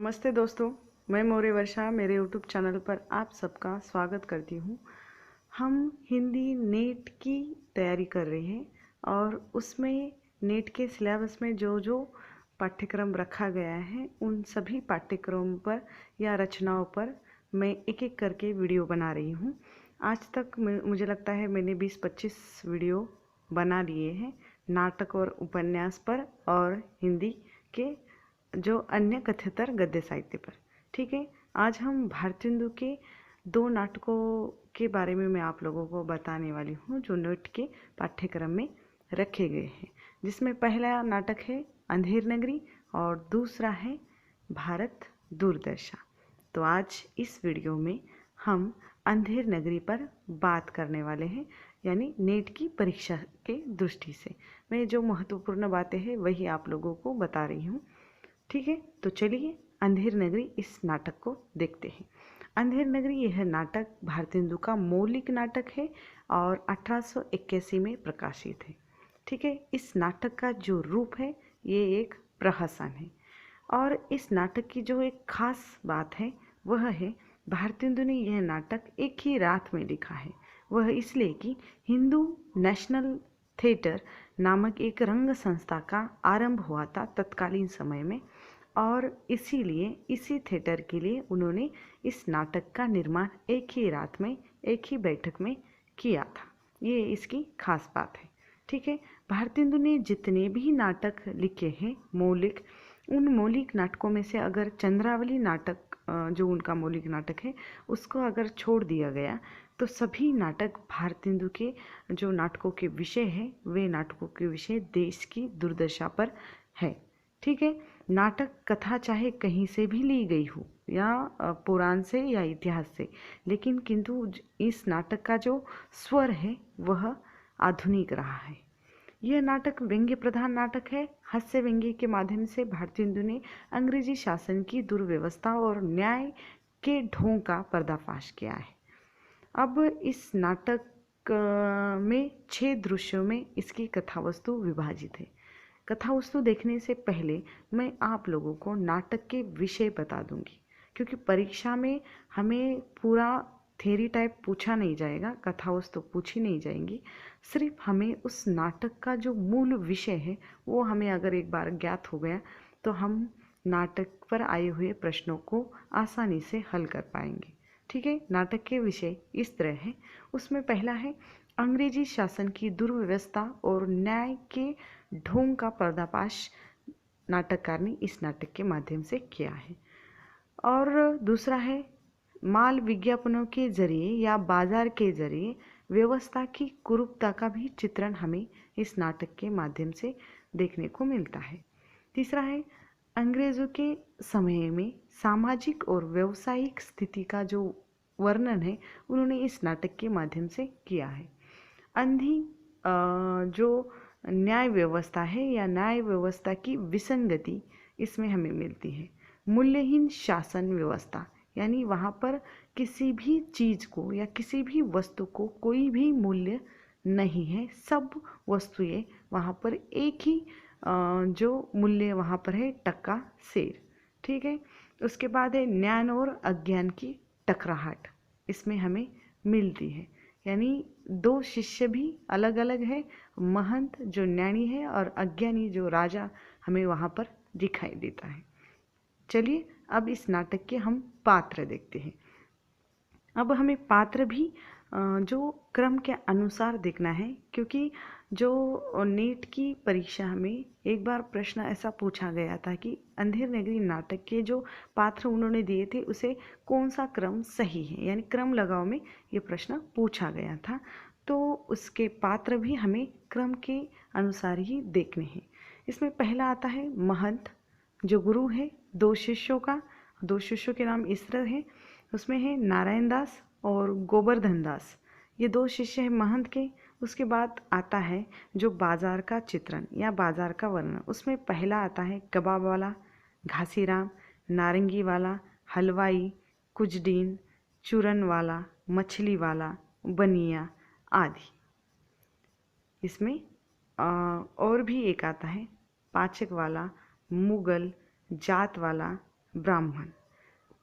नमस्ते दोस्तों, मैं मौर्य वर्षा मेरे यूट्यूब चैनल पर आप सबका स्वागत करती हूँ। हम हिंदी नेट की तैयारी कर रहे हैं और उसमें नेट के सिलेबस में जो जो पाठ्यक्रम रखा गया है उन सभी पाठ्यक्रमों पर या रचनाओं पर मैं एक एक करके वीडियो बना रही हूँ। आज तक मुझे लगता है मैंने 20-25 वीडियो बना लिए हैं नाटक और उपन्यास पर और हिंदी के जो अन्य कथ्यतर गद्य साहित्य पर। ठीक है, आज हम भारतेंदु के 2 नाटकों के बारे में मैं आप लोगों को बताने वाली हूँ जो नेट के पाठ्यक्रम में रखे गए हैं, जिसमें पहला नाटक है अंधेर नगरी और दूसरा है भारत दूरदर्शा। तो आज इस वीडियो में हम अंधेर नगरी पर बात करने वाले हैं, यानी नेट की परीक्षा के दृष्टि से मैं जो महत्वपूर्ण बातें हैं वही आप लोगों को बता रही हूँ। ठीक है, तो चलिए अंधेर नगरी इस नाटक को देखते हैं। अंधेर नगरी यह नाटक भारतेंदु का मौलिक नाटक है और 1881 में प्रकाशित है। ठीक है, इस नाटक का जो रूप है ये एक प्रहसन है और इस नाटक की जो एक खास बात है वह है भारतेंदु ने यह नाटक एक ही रात में लिखा है। वह इसलिए कि हिंदू नेशनल थिएटर नामक एक रंग संस्था का आरंभ हुआ था तत्कालीन समय में और इसीलिए इसी थिएटर के लिए उन्होंने इस नाटक का निर्माण एक ही रात में एक ही बैठक में किया था। ये इसकी खास बात है। ठीक है, भारतेंदु ने जितने भी नाटक लिखे हैं मौलिक, उन मौलिक नाटकों में से अगर चंद्रावली नाटक जो उनका मौलिक नाटक है उसको अगर छोड़ दिया गया तो सभी नाटक भारतेंदु के जो नाटकों के विषय है वे नाटकों के विषय देश की दुर्दशा पर है। ठीक है, नाटक कथा चाहे कहीं से भी ली गई हो या पुराण से या इतिहास से, लेकिन किंतु इस नाटक का जो स्वर है वह आधुनिक रहा है। यह नाटक व्यंग्य प्रधान नाटक है। हास्य व्यंग्य के माध्यम से भारतेंदु ने अंग्रेजी शासन की दुर्व्यवस्था और न्याय के ढोंग का पर्दाफाश किया है। अब इस नाटक में 6 दृश्यों में इसकी कथावस्तु विभाजित है। कथावस्तु देखने से पहले मैं आप लोगों को नाटक के विषय बता दूंगी, क्योंकि परीक्षा में हमें पूरा थ्योरी टाइप पूछा नहीं जाएगा, कथावस्तु पूछी नहीं जाएंगी। सिर्फ हमें उस नाटक का जो मूल विषय है वो हमें अगर एक बार ज्ञात हो गया तो हम नाटक पर आए हुए प्रश्नों को आसानी से हल कर पाएंगे। ठीक है, नाटक के विषय इस तरह है। उसमें पहला है अंग्रेजी शासन की दुर्व्यवस्था और न्याय के ढोंग का पर्दाफाश नाटककार ने इस नाटक के माध्यम से किया है। और दूसरा है माल विज्ञापनों के जरिए या बाजार के जरिए व्यवस्था की कुरूपता का भी चित्रण हमें इस नाटक के माध्यम से देखने को मिलता है। तीसरा है अंग्रेजों के समय में सामाजिक और व्यावसायिक स्थिति का जो वर्णन है उन्होंने इस नाटक के माध्यम से किया है। अंधी जो न्याय व्यवस्था है या न्याय व्यवस्था की विसंगति इसमें हमें मिलती है। मूल्यहीन शासन व्यवस्था, यानी वहाँ पर किसी भी चीज़ को या किसी भी वस्तु को कोई भी मूल्य नहीं है, सब वस्तुएं वहाँ पर एक ही जो मूल्य वहाँ पर है टक्का सेर। ठीक है, उसके बाद है ज्ञान और अज्ञान की टकराहट इसमें हमें मिलती है, यानी 2 शिष्य भी अलग अलग है, महंत जो ज्ञानी है और अज्ञानी जो राजा हमें वहाँ पर दिखाई देता है। चलिए अब इस नाटक के हम पात्र देखते हैं। अब हमें पात्र भी जो क्रम के अनुसार देखना है, क्योंकि जो नेट की परीक्षा में एक बार प्रश्न ऐसा पूछा गया था कि अंधेर नगरी नाटक के जो पात्र उन्होंने दिए थे उसे कौन सा क्रम सही है, यानी क्रम लगाव में ये प्रश्न पूछा गया था। तो उसके पात्र भी हमें क्रम के अनुसार ही देखने हैं। इसमें पहला आता है महंत जो गुरु है, 2 शिष्यों का, 2 शिष्यों के नाम इस तरह है। उसमें है नारायण दास और गोवर्धन दास, ये 2 शिष्य हैं महंत के। उसके बाद आता है जो बाजार का चित्रण या बाजार का वर्णन। उसमें पहला आता है कबाब वाला, घासीराम, नारंगी वाला, हलवाई, कुजडीन, चूरन वाला, मछली वाला, बनिया आदि। इसमें और भी एक आता है पाचक वाला, मुगल, जात वाला, ब्राह्मण,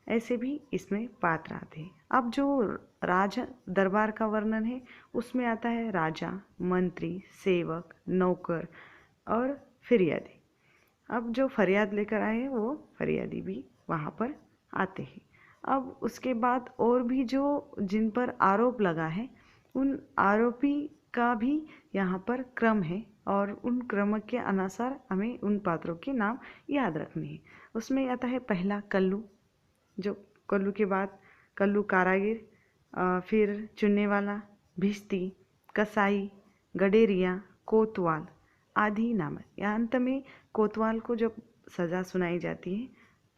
ऐसे भी इसमें पात्र आते हैं। अब जो राज दरबार का वर्णन है उसमें आता है राजा, मंत्री, सेवक, नौकर और फरियादी। अब जो फरियाद लेकर आए हैं वो फरियादी भी वहाँ पर आते हैं। अब उसके बाद और भी जो जिन पर आरोप लगा है उन आरोपी का भी यहाँ पर क्रम है और उन क्रम के अनुसार हमें उन पात्रों के नाम याद रखने हैं। उसमें आता है पहला कल्लू, जो कल्लू के बाद कल्लू कारागिर, फिर चुनने वाला, भिश्ती, कसाई, गडेरिया, कोतवाल आदि नाम है। अंत में कोतवाल को जब सज़ा सुनाई जाती है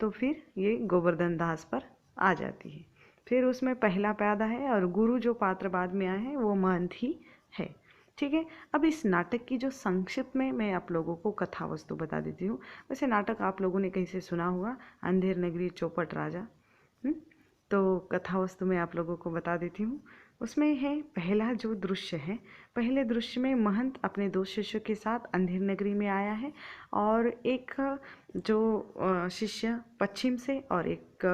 तो फिर ये गोवर्धन दास पर आ जाती है। फिर उसमें पहला प्यादा है और गुरु जो पात्र बाद में आए हैं वो महंत ही है। ठीक है, अब इस नाटक की जो संक्षिप्त में मैं आप लोगों को कथा वस्तु बता देती हूँ। वैसे नाटक आप लोगों ने कहीं से सुना होगा, अंधेर नगरी चौपट राजा। तो कथा वस्तु मैं आप लोगों को बता देती हूँ। उसमें है पहला जो दृश्य है, पहले दृश्य में महंत अपने दो शिष्यों के साथ अंधेर नगरी में आया है और एक जो शिष्य पश्चिम से और एक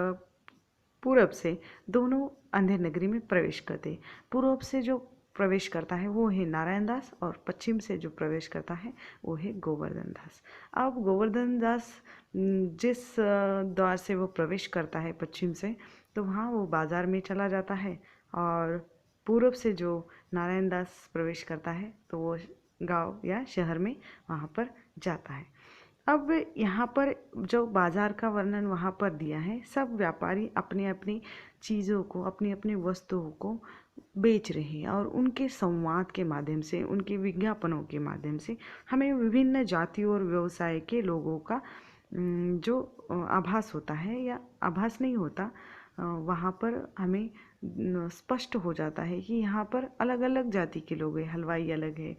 पूरब से दोनों अंधेर नगरी में प्रवेश करते हैं। पूरब से जो प्रवेश करता है वो है नारायण दास और पश्चिम से जो प्रवेश करता है वो है गोवर्धन दास। अब गोवर्धन दास जिस द्वार से वो प्रवेश करता है पश्चिम से, तो वहाँ वो बाज़ार में चला जाता है और पूरब से जो नारायण दास प्रवेश करता है तो वो गांव या शहर में वहाँ पर जाता है। अब यहाँ पर जो बाज़ार का वर्णन वहाँ पर दिया है, सब व्यापारी अपने अपनी चीज़ों को, अपनी अपनी वस्तुओं को बेच रहे हैं और उनके संवाद के माध्यम से, उनके विज्ञापनों के माध्यम से हमें विभिन्न जातियों और व्यवसाय के लोगों का जो आभास होता है या आभास नहीं होता, वहाँ पर हमें स्पष्ट हो जाता है कि यहाँ पर अलग अलग जाति के लोग हैं। हलवाई अलग है,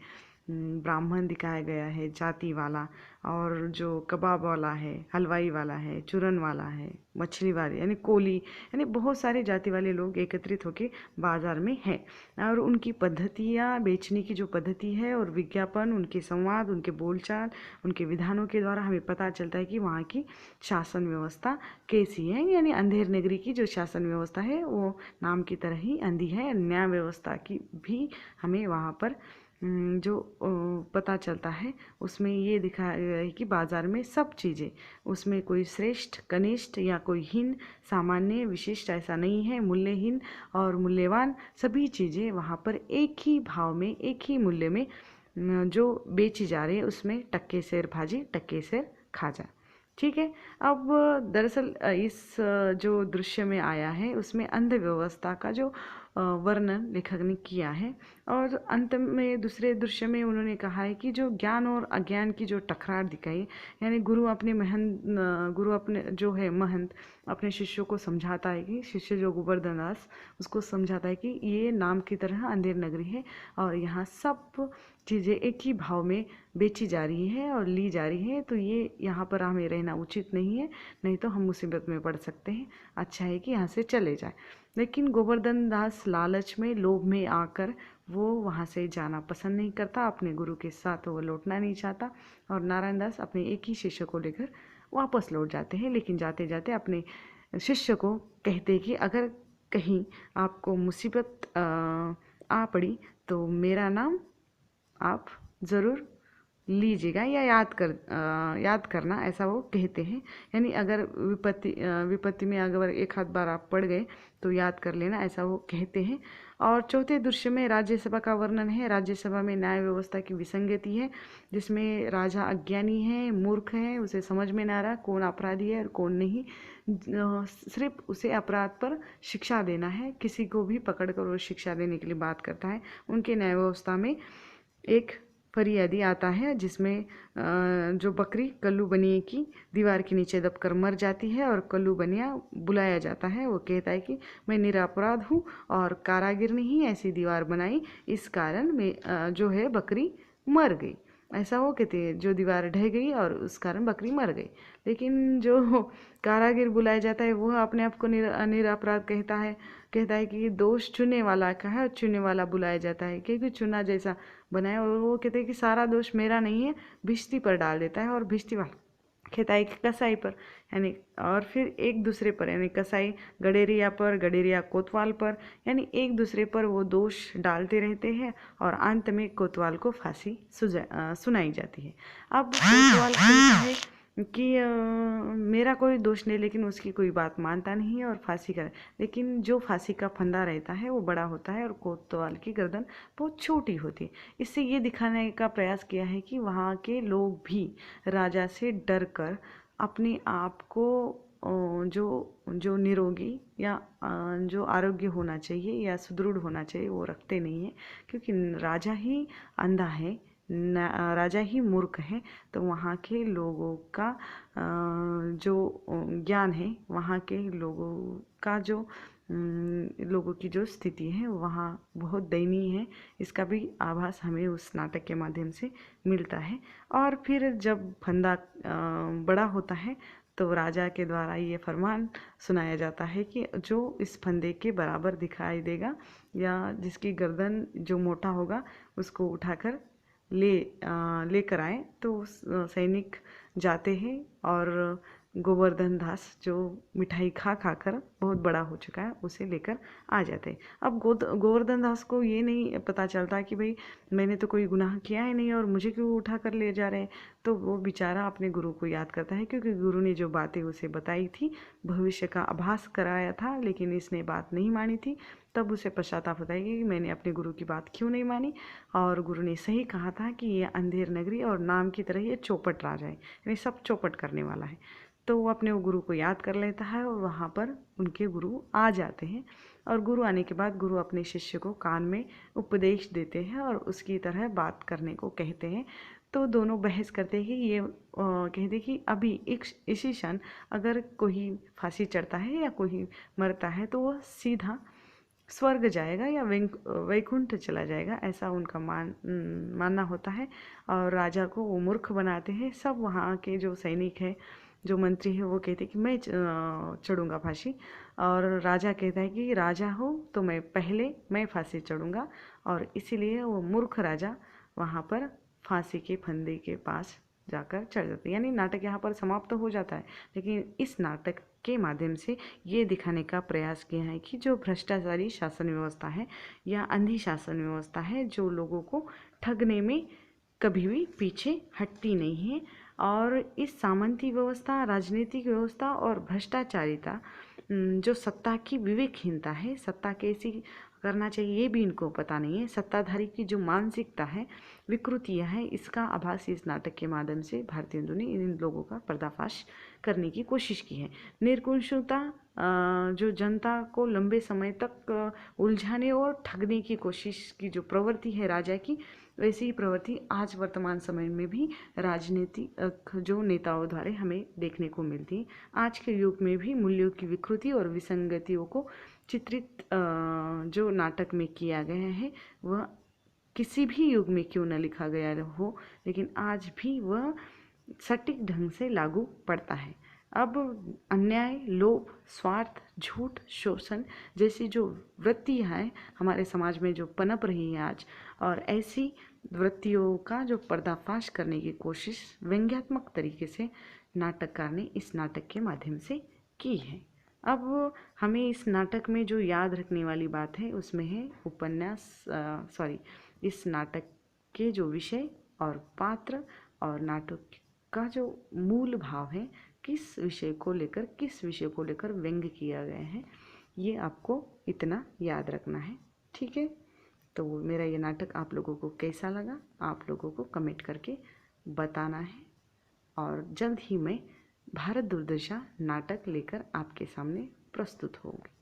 ब्राह्मण दिखाया गया है जाति वाला, और जो कबाब वाला है, हलवाई वाला है, चूरन वाला है, मछली वाले यानी कोली, यानी बहुत सारे जाति वाले लोग एकत्रित होकर बाज़ार में हैं। और उनकी पद्धतियाँ, बेचने की जो पद्धति है और विज्ञापन, उनके संवाद, उनके बोलचाल, उनके विधानों के द्वारा हमें पता चलता है कि वहाँ की शासन व्यवस्था कैसी है। यानी अंधेर नगरी की जो शासन व्यवस्था है वो नाम की तरह ही अंधी है। न्याय व्यवस्था की भी हमें वहाँ पर जो पता चलता है उसमें ये दिखाया गया है कि बाज़ार में सब चीज़ें, उसमें कोई श्रेष्ठ, कनिष्ठ या कोई हीन, सामान्य, विशिष्ट ऐसा नहीं है। मूल्यहीन और मूल्यवान सभी चीज़ें वहाँ पर एक ही भाव में, एक ही मूल्य में जो बेची जा रही है, उसमें टक्के सेर भाजी, टक्के सेर खाजा। ठीक है, अब दरअसल इस जो दृश्य में आया है उसमें अंध व्यवस्था का जो वर्णन लेखक ने किया है। और अंत में दूसरे दृश्य में उन्होंने कहा है कि जो ज्ञान और अज्ञान की जो टकरार दिखाई, यानी गुरु अपने जो है महंत अपने शिष्यों को समझाता है कि शिष्य जो गोवर्धन दास उसको समझाता है कि ये नाम की तरह अंधेर नगरी है और यहाँ सब चीज़ें एक ही भाव में बेची जा रही है और ली जा रही है, तो ये यहाँ पर हमें रहना उचित नहीं है, नहीं तो हम मुसीबत में पड़ सकते हैं। अच्छा है कि यहाँ से चले जाए। लेकिन गोवर्धन दास लालच में, लोभ में आकर वो वहाँ से जाना पसंद नहीं करता, अपने गुरु के साथ वो लौटना नहीं चाहता और नारायण दास अपने एक ही शिष्य को लेकर वापस लौट जाते हैं। लेकिन जाते जाते अपने शिष्य को कहते हैं कि अगर कहीं आपको मुसीबत आ पड़ी तो मेरा नाम आप ज़रूर लीजिएगा या याद करना, ऐसा वो कहते हैं। यानी अगर विपत्ति में अगर एक आध बार आप पड़ गए तो याद कर लेना, ऐसा वो कहते हैं। और चौथे दृश्य में राज्यसभा का वर्णन है। राज्यसभा में न्याय व्यवस्था की विसंगति है, जिसमें राजा अज्ञानी है, मूर्ख है, उसे समझ में ना रहा कौन अपराधी है और कौन नहीं। सिर्फ उसे अपराध पर शिक्षा देना है, किसी को भी पकड़कर वो शिक्षा देने के लिए बात करता है। उनके न्याय व्यवस्था में एक फरियादी आता है जिसमें जो बकरी कल्लू बनिए की दीवार के नीचे दबकर मर जाती है और कल्लू बनिया बुलाया जाता है। वो कहता है कि मैं निरपराध हूँ और कारागिर ने ही ऐसी दीवार बनाई, इस कारण मैं जो है बकरी मर गई, ऐसा वो कहते हैं। जो दीवार ढह गई और उस कारण बकरी मर गई। लेकिन जो कारागिर बुलाया जाता है वो अपने आप को निरपराध कहता है कि दोष चुनने वाला का है और चुनने वाला बुलाया जाता है, क्योंकि चुना जैसा बनाया। और वो कहते हैं कि सारा दोष मेरा नहीं है, भिश्ती पर डाल देता है और भिश्ती वाला खेताई की कसाई पर, यानी और फिर एक दूसरे पर, यानी कसाई गडेरिया पर, गडेरिया कोतवाल पर, यानी एक दूसरे पर वो दोष डालते रहते हैं और अंत में कोतवाल को फांसी सुनाई जाती है। अब कोतवाल कहता है कि मेरा कोई दोष नहीं, लेकिन उसकी कोई बात मानता नहीं है और फांसी कर, लेकिन जो फांसी का फंदा रहता है वो बड़ा होता है और कोतवाल की गर्दन बहुत छोटी होती है। इससे ये दिखाने का प्रयास किया है कि वहाँ के लोग भी राजा से डर कर अपने आप को जो जो निरोगी या जो आरोग्य होना चाहिए या सुदृढ़ होना चाहिए वो रखते नहीं हैं, क्योंकि राजा ही अंधा है, राजा ही मूर्ख है। तो वहाँ के लोगों का जो ज्ञान है, वहाँ के लोगों का जो लोगों की जो स्थिति है वहाँ बहुत दयनीय है। इसका भी आभास हमें उस नाटक के माध्यम से मिलता है। और फिर जब फंदा बड़ा होता है तो राजा के द्वारा ये फरमान सुनाया जाता है कि जो इस फंदे के बराबर दिखाई देगा या जिसकी गर्दन जो मोटा होगा उसको उठाकर लेकर आए। तो सैनिक जाते हैं और गोवर्धन दास जो मिठाई खा खा कर बहुत बड़ा हो चुका है उसे लेकर आ जाते हैं। अब गोवर्धन दास को ये नहीं पता चलता कि भाई मैंने तो कोई गुनाह किया ही नहीं और मुझे क्यों उठा कर ले जा रहे हैं। तो वो बेचारा अपने गुरु को याद करता है, क्योंकि गुरु ने जो बातें उसे बताई थी, भविष्य का आभास कराया था, लेकिन इसने बात नहीं मानी थी। तब उसे पश्चाताप होता है कि मैंने अपने गुरु की बात क्यों नहीं मानी, और गुरु ने सही कहा था कि ये अंधेर नगरी और नाम की तरह ये चौपट राजा है, यानी सब चौपट करने वाला है। तो वो अपने गुरु को याद कर लेता है और वहाँ पर उनके गुरु आ जाते हैं। और गुरु आने के बाद गुरु अपने शिष्य को कान में उपदेश देते हैं और उसकी तरह बात करने को कहते हैं। तो दोनों बहस करते हैं कि ये कहते कि अभी इसी क्षण अगर कोई फांसी चढ़ता है या कोई मरता है तो वह सीधा स्वर्ग जाएगा या वैकुंठ चला जाएगा, ऐसा उनका मानना होता है। और राजा को वो मूर्ख बनाते हैं। सब वहाँ के जो सैनिक है, जो मंत्री है, वो कहते हैं कि मैं चढ़ूँगा फांसी, और राजा कहता है कि राजा हो तो मैं फांसी चढ़ूँगा। और इसीलिए वो मूर्ख राजा वहाँ पर फांसी के फंदे के पास जाकर चढ़ जाते हैं। यानी नाटक यहाँ पर समाप्त हो जाता है, लेकिन इस नाटक के माध्यम से ये दिखाने का प्रयास किया है कि जो भ्रष्टाचारी शासन व्यवस्था है या अंधी शासन व्यवस्था है, जो लोगों को ठगने में कभी भी पीछे हटती नहीं है। और इस सामंती व्यवस्था, राजनीतिक व्यवस्था और भ्रष्टाचारिता, जो सत्ता की विवेकहीनता है, सत्ता कैसी करना चाहिए ये भी इनको पता नहीं है, सत्ताधारी की जो मानसिकता है, विकृतियाँ हैं, इसका आभास इस नाटक के माध्यम से भारतीय हिंदू ने इन लोगों का पर्दाफाश करने की कोशिश की है। निर्कुंशता जो जनता को लंबे समय तक उलझाने और ठगने की कोशिश की जो प्रवृत्ति है राजा की, वैसी ही प्रवृत्ति आज वर्तमान समय में भी राजनीतिक जो नेताओं द्वारा हमें देखने को मिलती है। आज के युग में भी मूल्यों की विकृति और विसंगतियों को चित्रित जो नाटक में किया गया है, वह किसी भी युग में क्यों न लिखा गया हो, लेकिन आज भी वह सटीक ढंग से लागू पड़ता है। अब अन्याय, लोभ, स्वार्थ, झूठ, शोषण जैसी जो वृत्तियाँ हैं हमारे समाज में जो पनप रही हैं आज, और ऐसी वृत्तियों का जो पर्दाफाश करने की कोशिश व्यंग्यात्मक तरीके से नाटककार ने इस नाटक के माध्यम से की है। अब हमें इस नाटक में जो याद रखने वाली बात है उसमें है इस नाटक के जो विषय और पात्र और नाटक का जो मूल भाव है, किस विषय को लेकर व्यंग्य किया गया है, ये आपको इतना याद रखना है। ठीक है, तो मेरा ये नाटक आप लोगों को कैसा लगा, आप लोगों को कमेंट करके बताना है। और जल्द ही मैं भारत दुर्दशा नाटक लेकर आपके सामने प्रस्तुत होंगी।